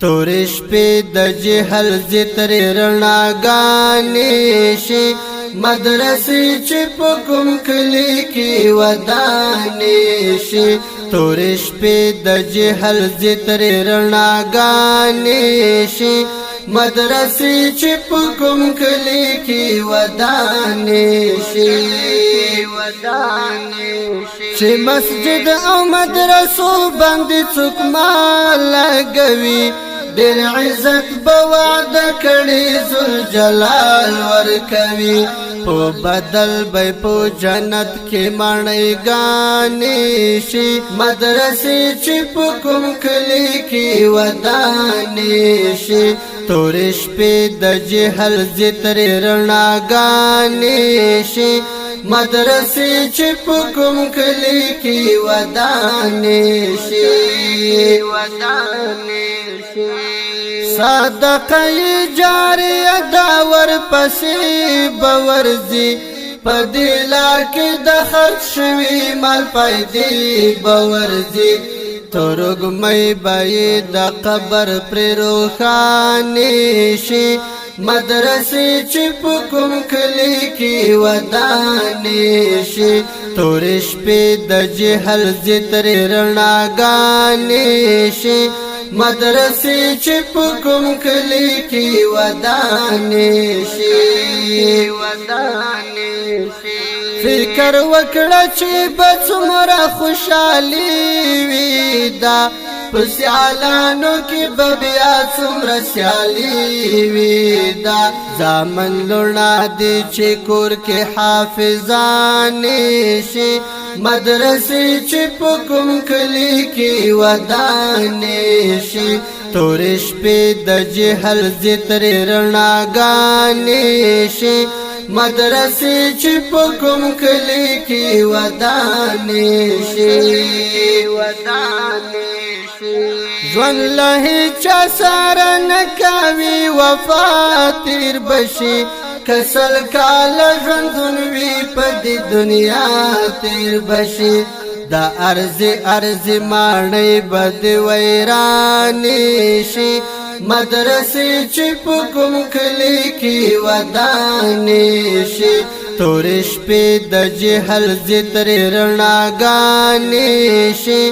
تورش پی د جهل زتر رڼاګانې شي مدرسې چې په کوم کلی کې ودانې شي تورش پی د جهل زتر رڼاګانې شي مدرسې چې په کوم کلی کې ودانې شي چې مسجد او مدرسو باندې څوک مال لګوي ډېر عزت به وعده کړي ذوالجلال ورکوي په بدل به په جنت کې ماڼۍ شي مدرسې چې په کوم کلی کې ودانې شي تورې شپې د جهل زتر رڼاګانې شي مدرسې چې په کوم کلی کې ودانې شي صدقه جاریه دا ورپسې بورځي په دې لار کې د خرڅ شوي مال پیدې بورځي تورګمۍ به د قبر پر روښانې شي مدرسې چې په کوم کلی کې ودانې شي تورې شپې د جهل زتر رڼاګانې شي مدرسې چې په کوم کلی کې ودانې شي فکر وکړه چې به څومره خوشحالي وي دا په سیالانو کې به بیا څومره سیالي وي دا زامن لوڼه دي چې کور کې حافظانې شي مدرسې چې په کوم کلی کې ودانې شي تورې شپې د جهل زتر رڼاګانې شي مدرسې چې په کوم کلی کې ودانې شي ژوند له چا سره نه کوي وفا تیر بشي کسل کال ژوندون وي په دې دنیا تیر بشي دا ارز ماڼۍ به د ویرانې شي مدرسې چې په کوم کلی کې ودانې شي تورې شپې د جهل زتر رڼاګانې شي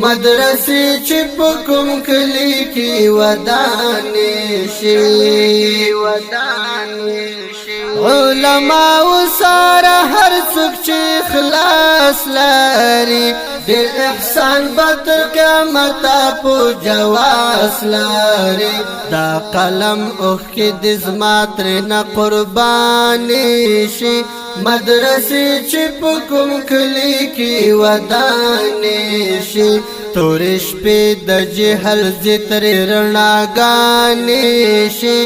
مدرسې چې په کوم کلی کې ودانې شي علماء سره هر څوک چې اخلاص لري ډېر احسان به تر قیامته په جواز لري دا قلم اوښکې د زما ترېنه قربانې شي مدرسې چې په کوم کلی کې ودانې شي تورې شپې د جهل زتر رڼاګانې شي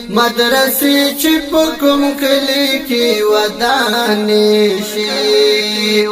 مدرسې چې په کوم کلی کې ودانې شي